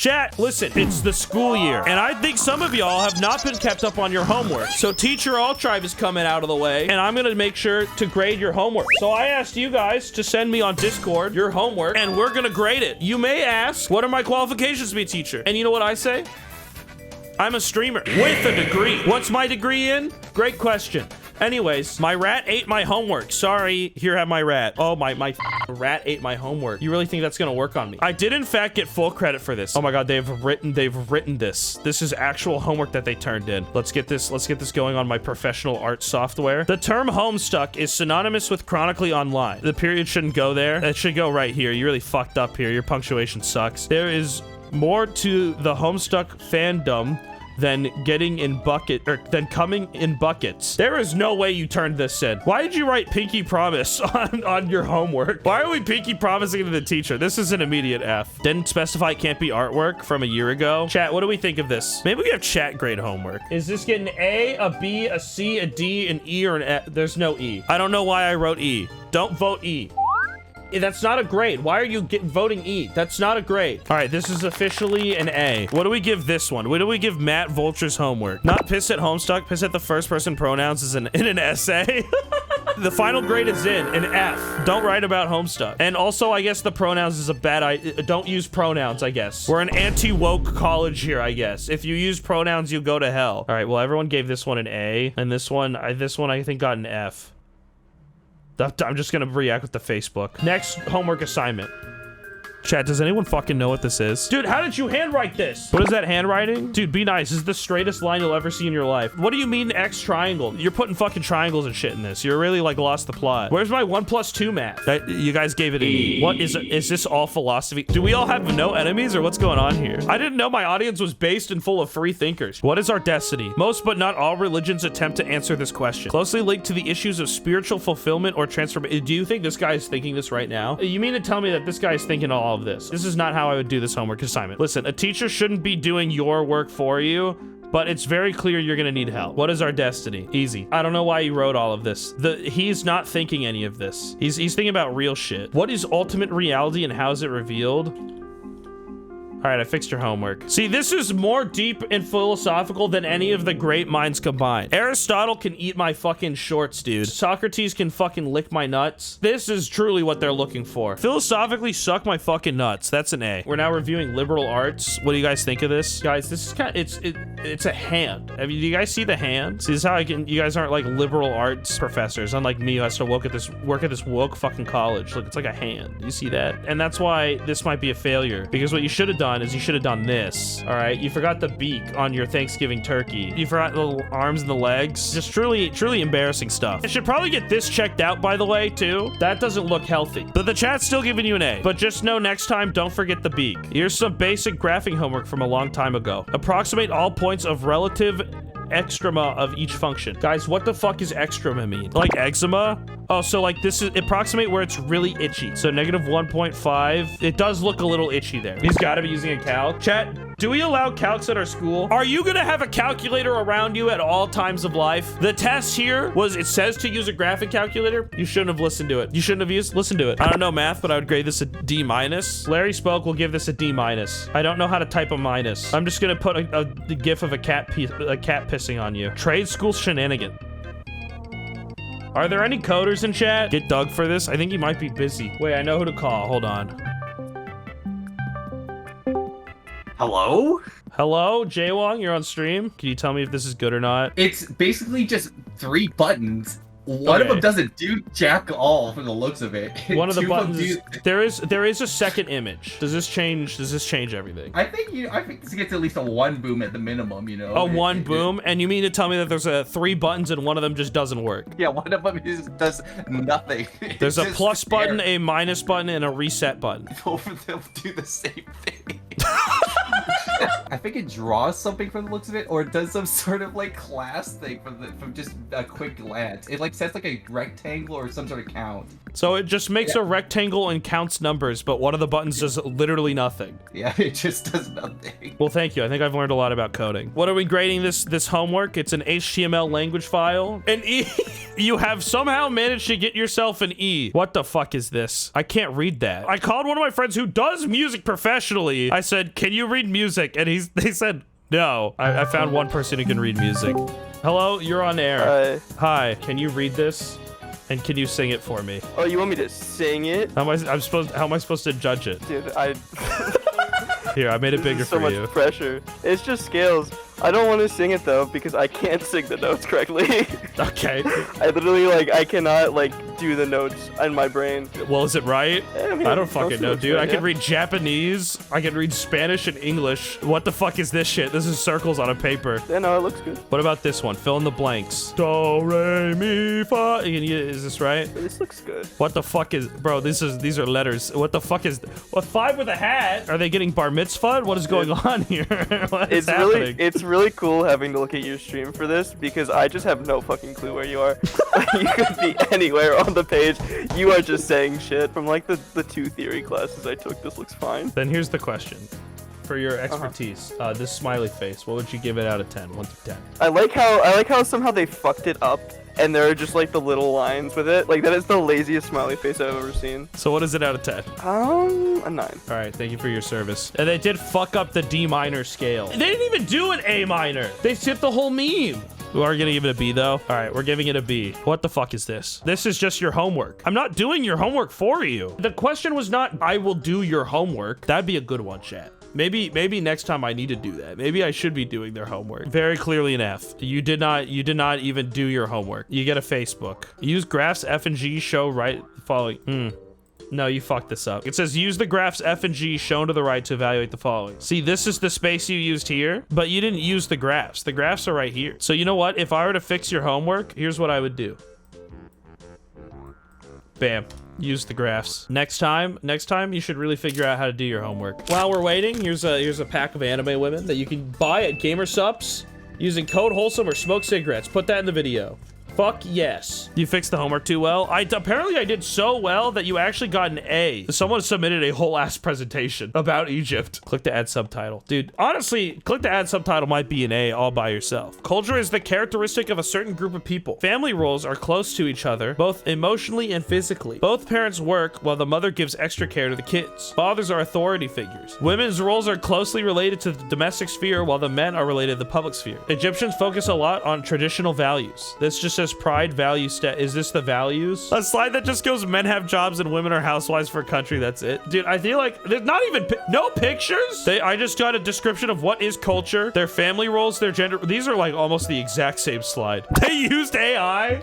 Chat, listen, it's the school year, and I think some of y'all have not been kept up on your homework. So teacher Altrive is coming out of the way, and I'm gonna make sure to grade your homework. So I asked you guys to send me on Discord your homework, and we're gonna grade it. You may ask, what are my qualifications to be a teacher? And you know what I say? I'm a streamer with a degree. What's my degree in? Great question. Anyways, my rat ate my homework. Sorry, here have my rat. Oh, my rat ate my homework. You really think that's gonna work on me? I did in fact get full credit for this. Oh my god, they've written this. This is actual homework that they turned in. Let's get this going on my professional art software. The term homestuck is synonymous with chronically online. The period shouldn't go there. It should go right here. You really fucked up here. Your punctuation sucks. There is more to the homestuck fandom than coming in buckets. There is no way you turned this in. Why did you write pinky promise on your homework? Why are we pinky promising to the teacher? This is an immediate F. Didn't specify it can't be artwork from a year ago. Chat, what do we think of this? Maybe we have chat grade homework. Is this getting A, a B, a C, a D, an E, or an F? There's no E. I don't know why I wrote E. Don't vote E. That's not a grade. Why are you voting E? That's not a grade. All right, this is officially an A. What do we give this one? What do we give Matt Vulture's homework? Not piss at Homestuck, piss at the first person pronouns is in an essay. The final grade is an F. Don't write about Homestuck. And also, I guess the pronouns is a bad idea. Don't use pronouns, I guess. We're an anti-woke college here, I guess. If you use pronouns, you go to hell. All right, well, everyone gave this one an A. And this one I think got an F. I'm just gonna react with the Facebook. Next homework assignment. Chat, does anyone fucking know what this is? Dude, how did you handwrite this? What is that handwriting? Dude, be nice. This is the straightest line you'll ever see in your life. What do you mean X triangle? You're putting fucking triangles and shit in this. You're really like lost the plot. Where's my 1 + 2 math? You guys gave it an E. What is this all philosophy? Do we all have no enemies or what's going on here? I didn't know my audience was based and full of free thinkers. What is our destiny? Most but not all religions attempt to answer this question. Closely linked to the issues of spiritual fulfillment or transformation. Do you think this guy is thinking this right now? You mean to tell me that this guy is thinking all of this? This is not how I would do this homework assignment. Listen, a teacher shouldn't be doing your work for you, but it's very clear you're gonna need help. What is our destiny? Easy. I don't know why he wrote all of this. He's not thinking any of this. He's thinking about real shit. What is ultimate reality and how is it revealed? All right, I fixed your homework. See, this is more deep and philosophical than any of the great minds combined. Aristotle can eat my fucking shorts, dude. Socrates can fucking lick my nuts. This is truly what they're looking for. Philosophically suck my fucking nuts. That's an A. We're now reviewing liberal arts. What do you guys think of this? Guys, this is kind of, it's a hand. I mean, do you guys see the hand? See, this is how you guys aren't like liberal arts professors, unlike me who has to work at this woke fucking college. Look, it's like a hand. You see that? And that's why this might be a failure, because what you should have done is you should have done this. All right, you forgot the beak on your Thanksgiving turkey. You forgot the little arms and the legs. Just truly embarrassing stuff. I should probably get this checked out, by the way, too. That doesn't look healthy, but the chat's still giving you an A. But just know next time, don't forget the beak. Here's some basic graphing homework from a long time ago. Approximate all points of relative extrema of each function. Guys, what the fuck is extrema mean? Like eczema? Oh, so like this is approximate where it's really itchy. So -1.5. It does look a little itchy there. He's got to be using a calc. Chat, do we allow calcs at our school? Are you gonna have a calculator around you at all times of life? The test here was, it says to use a graphic calculator. You shouldn't have listened to it. You shouldn't have listened to it. I don't know math, but I would grade this a D-. Larry Spoke will give this a D-. I don't know how to type a minus. I'm just gonna put a gif of a cat pissing on you. Trade school shenanigan. Are there any coders in chat? Get Doug for this? I think he might be busy. Wait, I know who to call. Hold on. Hello? Hello, Jaywong, you're on stream. Can you tell me if this is good or not? It's basically just 3 buttons. One of them doesn't do jack all from the looks of it. One of the buttons is, there is a second image. Does this change everything? I think this gets at least a 1 boom at the minimum, you know. A 1 boom? And you mean to tell me that there's 3 buttons and one of them just doesn't work? Yeah, one of them just does nothing. There's a plus button, a minus button, and a reset button. Both of them do the same thing. I think it draws something from the looks of it, or it does some sort of like class thing from just a quick glance. It like sets like a rectangle or some sort of count. So it just makes a rectangle and counts numbers, but one of the buttons does literally nothing. Yeah, it just does nothing. Well, thank you. I think I've learned a lot about coding. What are we grading this homework? It's an HTML language file. An E. You have somehow managed to get yourself an E. What the fuck is this? I can't read that. I called one of my friends who does music professionally. I said, can you read music? And they said, no. I found one person who can read music. Hello, you're on air. Hi. Can you read this? And can you sing it for me? Oh, you want me to sing it? How am I supposed to judge it? Dude, Here, I made it bigger for you. So much pressure. It's just scales. I don't want to sing it though because I can't sing the notes correctly. Okay. I literally I cannot do the notes in my brain. Well, is it right? Yeah, I mean, I don't fucking know, dude. Right, I can read Japanese. I can read Spanish and English. What the fuck is this shit? This is circles on a paper. Yeah, no, it looks good. What about this one? Fill in the blanks. Do, re, mi, fa. Is this right? This looks good. What the fuck is, bro? These are letters. What the fuck is? What, 5 with a hat? Are they getting bar mitzvah? What is going on here? What is happening? It's really cool having to look at your stream for this because I just have no fucking clue where you are. You could be anywhere on the page. You are just saying shit. From the 2 theory classes I took, this looks fine. Then here's the question. For your expertise, this smiley face, what would you give it out of 10? 1 to 10. I like how somehow they fucked it up and there are just the little lines with it. That is the laziest smiley face I've ever seen. So what is it out of 10? A 9. All right, thank you for your service. And they did fuck up the D minor scale. They didn't even do an A minor. They skipped the whole meme. We are gonna give it a B though. All right, we're giving it a B. What the fuck is this? This is just your homework. I'm not doing your homework for you. The question was not, I will do your homework. That'd be a good one, chat. Maybe next time I need to do that. Maybe I should be doing their homework. Very clearly an F. You did not even do your homework. You get a Facebook. Use graphs F and G show right following. No, you fucked this up. It says use the graphs F and G shown to the right to evaluate the following. See, this is the space you used here, but you didn't use the graphs. The graphs are right here. So you know what? If I were to fix your homework, here's what I would do. Bam. Use the graphs. Next time you should really figure out how to do your homework. While we're waiting, here's a pack of anime women that you can buy at GamerSupps using code Wholesome or smoke cigarettes. Put that in the video. Fuck yes. You fixed the homework too well. Apparently I did so well that you actually got an A. Someone submitted a whole ass presentation about Egypt. Click to add subtitle. Dude, honestly, click to add subtitle might be an A all by yourself. Culture is the characteristic of a certain group of people. Family roles are close to each other, both emotionally and physically. Both parents work while the mother gives extra care to the kids. Fathers are authority figures. Women's roles are closely related to the domestic sphere while the men are related to the public sphere. Egyptians focus a lot on traditional values. This just says pride, value, is this the values? A slide that just goes men have jobs and women are housewives for a country, that's it. Dude, I feel like there's not even no pictures. I just got a description of what is culture, their family roles, their gender. These are almost the exact same slide. They used AI?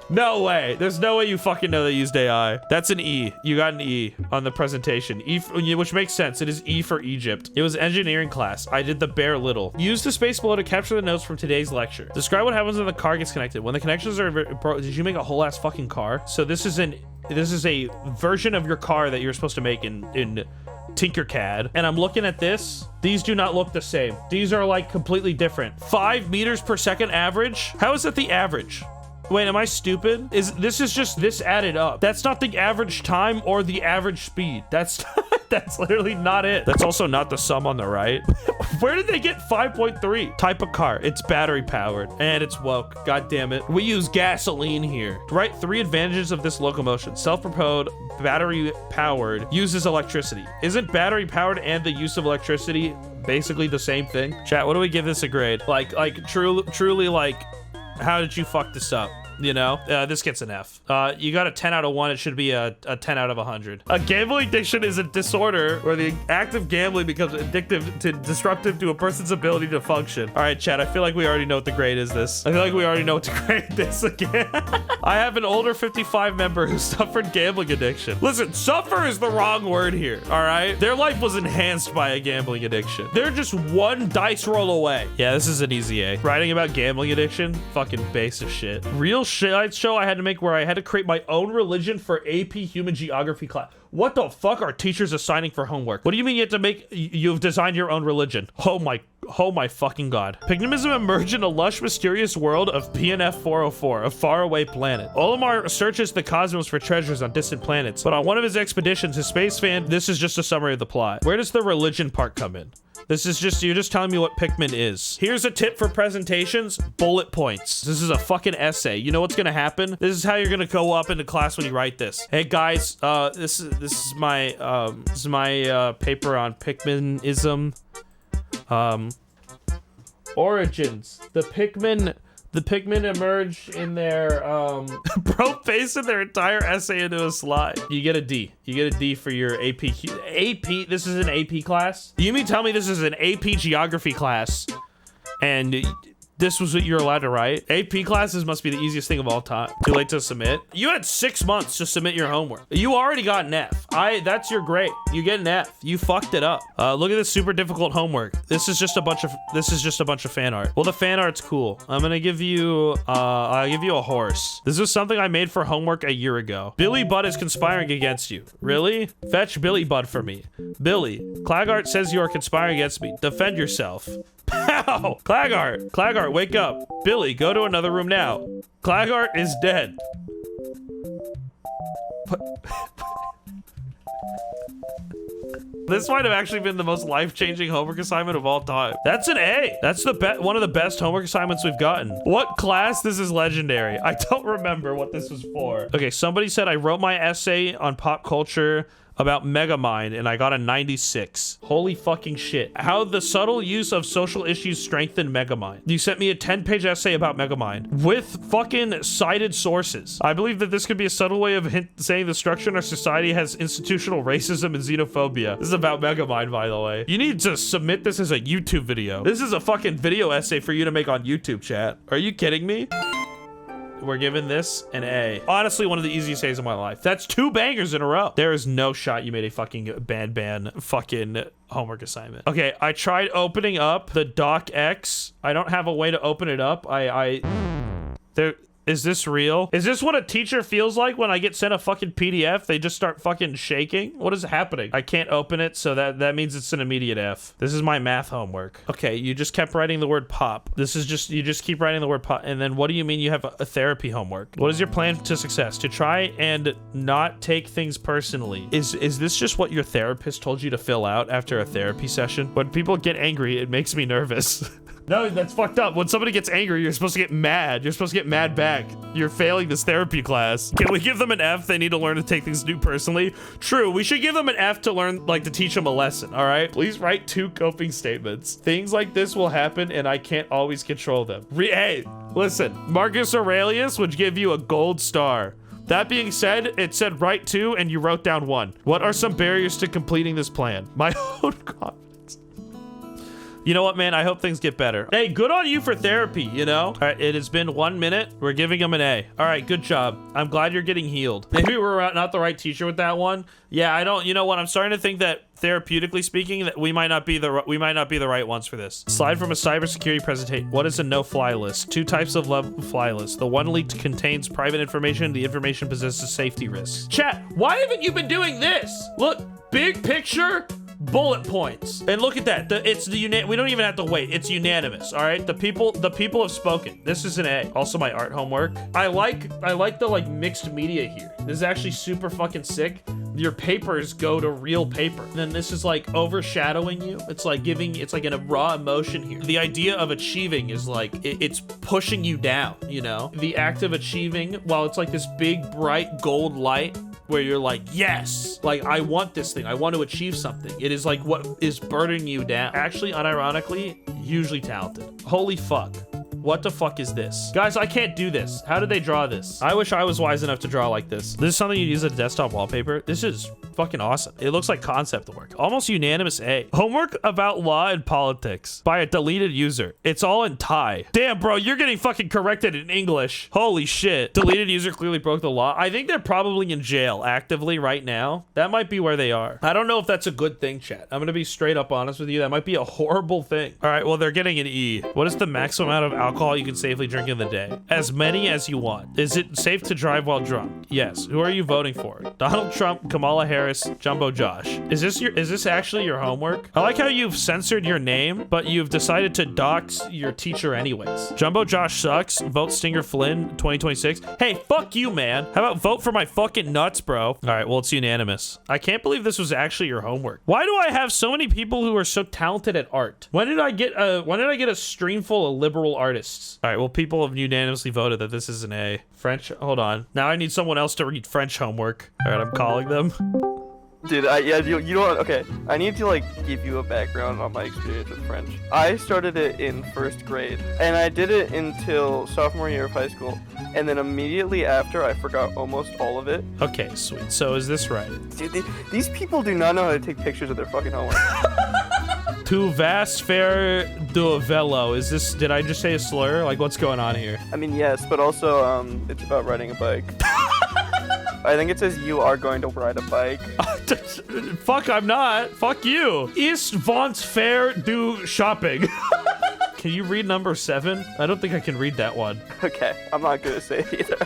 No way. There's no way you fucking know they used AI. That's an E. You got an E on the presentation. E, which makes sense. It is E for Egypt. It was engineering class. I did the bare little. Use the space below to capture the notes from today's lecture. Describe what happens when the car gets connected. When the connections are bro, did you make a whole ass fucking car? So this is a version of your car that you're supposed to make in Tinkercad. And I'm looking at this. These do not look the same. These are completely different. 5 meters per second average. How is that the average? Wait, am I stupid? This is just this added up. That's not the average time or the average speed. That's literally not it. That's also not the sum on the right. Where did they get 5.3? Type of car. It's battery powered and it's woke. God damn it. We use gasoline here. Write 3 advantages of this locomotion. Self-propelled, battery powered, uses electricity. Isn't battery powered and the use of electricity basically the same thing? Chat, what do we give this a grade? Truly how did you fuck this up? You know, this gets an F. You got a 10 out of 1. It should be a 10 out of 100. A gambling addiction is a disorder where the act of gambling becomes disruptive to a person's ability to function. All right, chat, I feel like we already know what the grade is this. I feel like we already know what to grade this again. I have an older 55 member who suffered gambling addiction. Listen, suffer is the wrong word here, all right? Their life was enhanced by a gambling addiction. They're just 1 dice roll away. Yeah, this is an easy A. Writing about gambling addiction, fucking base of shit. Real slideshow I had to make where I had to create my own religion for AP Human Geography class. What the fuck are teachers assigning for homework? What do you mean you have to make, you've designed your own religion? Oh my fucking god. Pygmism emerged in a lush, mysterious world of PNF 404, a faraway planet. Olimar searches the cosmos for treasures on distant planets, but on one of his expeditions, his space fan, this is just a summary of the plot. Where does the religion part come in? This is just, you're just telling me what Pikmin is. Here's a tip for presentations, bullet points. This is a fucking essay. You know what's gonna happen? This is how you're gonna go up into class when you write this. Hey guys, this is my paper on Pikminism. Origins. The Pikmin emerged in their, bro pasted their entire essay into a slide. You get a D. You get a D for your AP, this is an AP class? You mean tell me this is an AP geography class and this was what you're allowed to write? AP classes must be the easiest thing of all time. Too late to submit? You had 6 months to submit your homework. You already got an F. That's your grade. You get an F. You fucked it up. Look at this super difficult homework. This is just a bunch of fan art. Well, the fan art's cool. I'm gonna give you, I'll give you a horse. This is something I made for homework a year ago. Billy Budd is conspiring against you. Really? Fetch Billy Budd for me. Billy, Claggart says you are conspiring against me. Defend yourself. Pow! Claggart, wake up. Billy, go to another room now. Claggart is dead. This might have actually been the most life-changing homework assignment of all time. That's an A. That's one of the best homework assignments we've gotten. What class? This is legendary. I don't remember what this was for. Okay, somebody said I wrote my essay on pop culture about Megamind and I got a 96. Holy fucking shit. How the subtle use of social issues strengthened Megamind. You sent me a 10-page essay about Megamind with fucking cited sources. I believe that this could be a subtle way of saying the structure in our society has institutional racism and xenophobia. This is about Megamind, by the way. You need to submit this as a YouTube video. This is a fucking video essay for you to make on YouTube, chat. Are you kidding me? We're giving this an A. Honestly, one of the easiest A's of my life. That's 2 bangers in a row. There is no shot you made a fucking ban fucking homework assignment. Okay, I tried opening up the docx. I don't have a way to open it up. Is this real? Is this what a teacher feels like when I get sent a fucking PDF? They just start fucking shaking? What is happening? I can't open it, so that means it's an immediate F. This is my math homework. Okay, you just kept writing the word pop. You just keep writing the word pop. And then what do you mean you have a therapy homework? What is your plan to success? To try and not take things personally. Is this just what your therapist told you to fill out after a therapy session? When people get angry, it makes me nervous. No, that's fucked up. When somebody gets angry, you're supposed to get mad. You're supposed to get mad back. You're failing this therapy class. Can we give them an F? They need to learn to take things too personally. True, we should give them an F to learn, like, to teach them a lesson, all right? Please write 2 coping statements. Things like this will happen, and I can't always control them. Hey, listen, Marcus Aurelius would give you a gold star. That being said, it said write 2, and you wrote down 1. What are some barriers to completing this plan? My own confidence. You know what, man? I hope things get better. Hey, good on you for therapy, you know? All right, it has been 1 minute. We're giving him an A. All right, good job. I'm glad you're getting healed. Maybe we're not the right teacher with that one. Yeah, you know what? I'm starting to think that therapeutically speaking, that we might not be the right ones for this. Slide from a cybersecurity presentation. What is a no-fly list? 2 types of fly lists. The one leaked contains private information. The information possesses safety risks. Chat, why haven't you been doing this? Look, big picture, bullet points, and look at that. We don't even have to wait. It's unanimous. All right, the people have spoken. This is an A. Also, my art homework. I like the like mixed media here. This is actually super fucking sick. Your papers go to real paper. And then this is like overshadowing you. It's like in a raw emotion here. The idea of achieving is like it's pushing you down. You know, the act of achieving, while it's like this big bright gold light, where you're like, yes, like I want this thing. I want to achieve something. It is like what is burdening you down. Actually, unironically, hugely talented. Holy fuck. What the fuck is this? Guys, I can't do this. How did they draw this? I wish I was wise enough to draw like this. This is something you use as a desktop wallpaper. This is fucking awesome. It looks like concept work. Almost unanimous A. Homework about law and politics by a deleted user. It's all in Thai. Damn, bro, you're getting fucking corrected in English. Holy shit. Deleted user clearly broke the law. I think they're probably in jail actively right now. That might be where they are. I don't know if that's a good thing, chat. I'm gonna be straight up honest with you. That might be a horrible thing. All right, well, they're getting an E. What is the maximum amount of alcohol you can safely drink in the day? As many as you want. Is it safe to drive while drunk? Yes. Who are you voting for? Donald Trump, Kamala Harris, Harris, Jumbo Josh. Is this actually your homework? I like how you've censored your name, but you've decided to dox your teacher anyways. Jumbo Josh sucks. Vote Stinger Flynn 2026. Hey, fuck you, man. How about vote for my fucking nuts, bro? All right, well, it's unanimous. I can't believe this was actually your homework. Why do I have so many people who are so talented at art? When did I get a stream full of liberal artists? All right, well, people have unanimously voted that this is an A. French, hold on. Now I need someone else to read French homework. All right, I'm calling them. Dude, yeah, you know what? Okay, I need to like give you a background on my experience with French. I started it in 1st grade, and I did it until sophomore year of high school, and then immediately after, I forgot almost all of it. Okay, sweet. So is this right? Dude, these people do not know how to take pictures of their fucking homework. Tu vas faire du vélo. Is this? Did I just say a slur? Like, what's going on here? I mean, yes, but also, it's about riding a bike. I think it says you are going to ride a bike. Fuck, I'm not. Fuck you. Is vont faire du shopping. Can you read number 7? I don't think I can read that one. Okay, I'm not gonna say it either.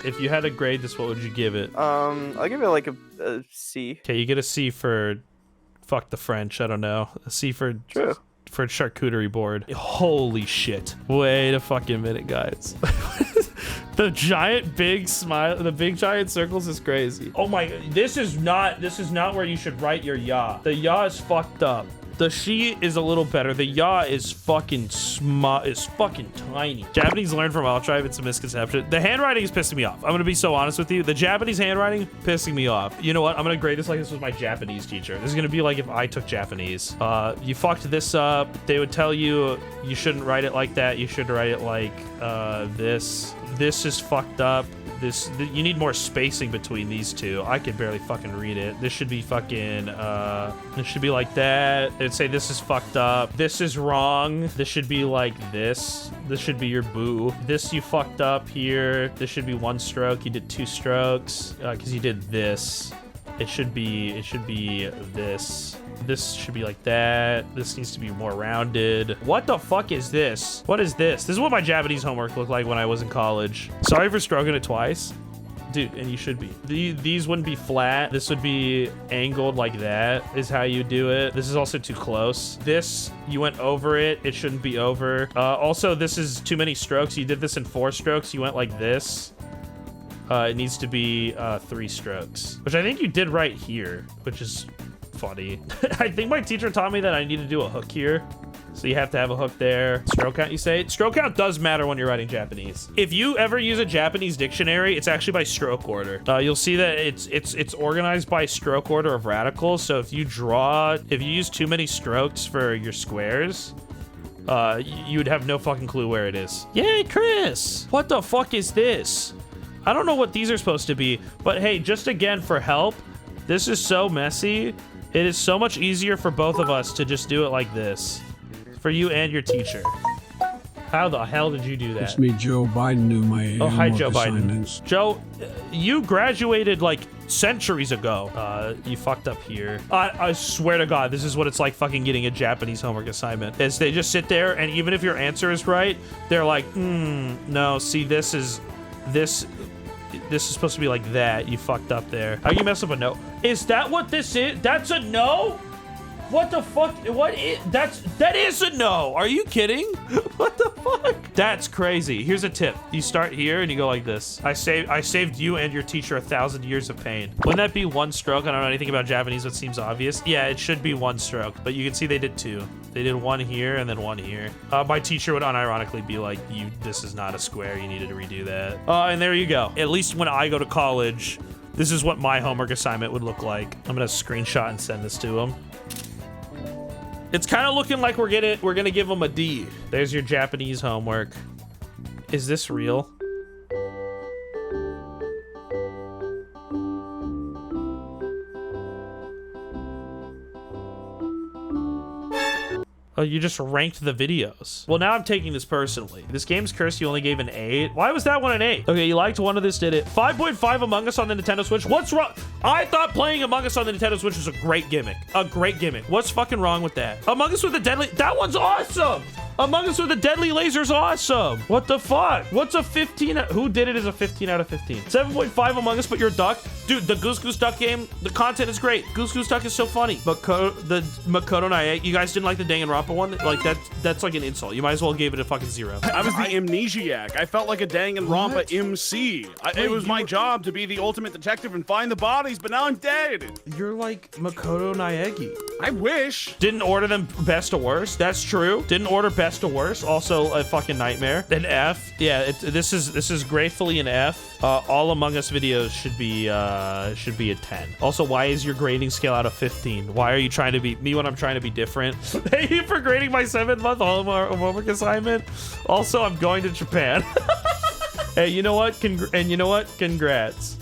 If you had a grade this, what would you give it? I'll give it like a C. Okay, you get a C for fuck the French. I don't know. A C for True. For charcuterie board. Holy shit. Wait a fucking minute, guys. The giant big smile, the big giant circles is crazy. Oh my, this is not where you should write your ya. The ya is fucked up. The she is a little better. The ya is fucking fucking tiny. Japanese learn from Altrive. It's a misconception. The handwriting is pissing me off. I'm gonna be so honest with you. The Japanese handwriting pissing me off. You know what? I'm gonna grade this like this was my Japanese teacher. This is gonna be like if I took Japanese. You fucked this up. They would tell you you shouldn't write it like that. You should write it like this. This is fucked up. You need more spacing between these two. I can barely fucking read it. This should be fucking, this should be like that. It'd say this is fucked up. This is wrong. This should be like this. This should be your boo. This you fucked up here. This should be 1 stroke. You did 2 strokes, because you did this. It should be this. This should be like that. This needs to be more rounded. What the fuck is this? What is this? This is what my Japanese homework looked like when I was in college. Sorry for stroking it twice. Dude, and you should be. These wouldn't be flat. This would be angled like that is how you do it. This is also too close. This, you went over it. It shouldn't be over. Also, this is too many strokes. You did this in 4 strokes. You went like this. It needs to be 3 strokes, which I think you did right here, which is funny. I think my teacher taught me that I need to do a hook here. So you have to have a hook there. Stroke count, you say? Stroke count does matter when you're writing Japanese. If you ever use a Japanese dictionary, it's actually by stroke order. You'll see that it's organized by stroke order of radicals. So if you use too many strokes for your squares, you would have no fucking clue where it is. Yay, Chris! What the fuck is this? I don't know what these are supposed to be, but hey, just again for help, this is so messy. It is so much easier for both of us to just do it like this. For you and your teacher. How the hell did you do that? It's me, Joe Biden, knew my Oh, hi, homework Joe Biden. assignments. Joe, you graduated like centuries ago. You fucked up here. I swear to God, this is what it's like fucking getting a Japanese homework assignment. Is they just sit there, and even if your answer is right, they're like, no, see, this is supposed to be like that. You fucked up there. How you mess up a no? Is that what this is? That's a no? What the fuck? That is a no. Are you kidding? What the fuck? That's crazy. Here's a tip. You start here and you go like this. I saved you and your teacher 1,000 years of pain. Wouldn't that be 1 stroke? I don't know anything about Japanese, but it seems obvious. Yeah, it should be 1 stroke, but you can see they did 2. They did 1 here and then 1 here. My teacher would unironically be like, this is not a square. You needed to redo that. And there you go. At least when I go to college, this is what my homework assignment would look like. I'm gonna screenshot and send this to him. It's kind of looking like we're gonna give him a D. There's your Japanese homework. Is this real? Oh, you just ranked the videos. Well, now I'm taking this personally. This game's cursed. You only gave an 8. Why was that one an 8? Okay, you liked one of this, did it? 5.5 Among Us on the Nintendo Switch. What's wrong? I thought playing Among Us on the Nintendo Switch was a great gimmick. A great gimmick. What's fucking wrong with that? Among Us with the Deadly... That one's awesome! Among Us with a deadly laser is awesome. What the fuck? What's a 15? Who did it as a 15 out of 15? 7.5 Among Us, but you're a duck. Dude, the Goose Goose Duck game, the content is great. Goose Goose Duck is so funny. But the Makoto Nae, you guys didn't like the Danganronpa one? Like that's like an insult. You might as well give it a fucking 0. I was the amnesiac. I felt like a Danganronpa MC. It was my job to be the ultimate detective and find the bodies, but now I'm dead. You're like Makoto Naegi. I wish. Didn't order them best to worst. That's true. Didn't order best to worst. Also a fucking nightmare. An F. Yeah, this is gratefully an F. All Among Us videos should be a 10. Also, why is your grading scale out of 15? Why are you trying to be me when I'm trying to be different? Thank you for grading my 7-month homework assignment. Also, I'm going to Japan. Hey, you know what? Congrats.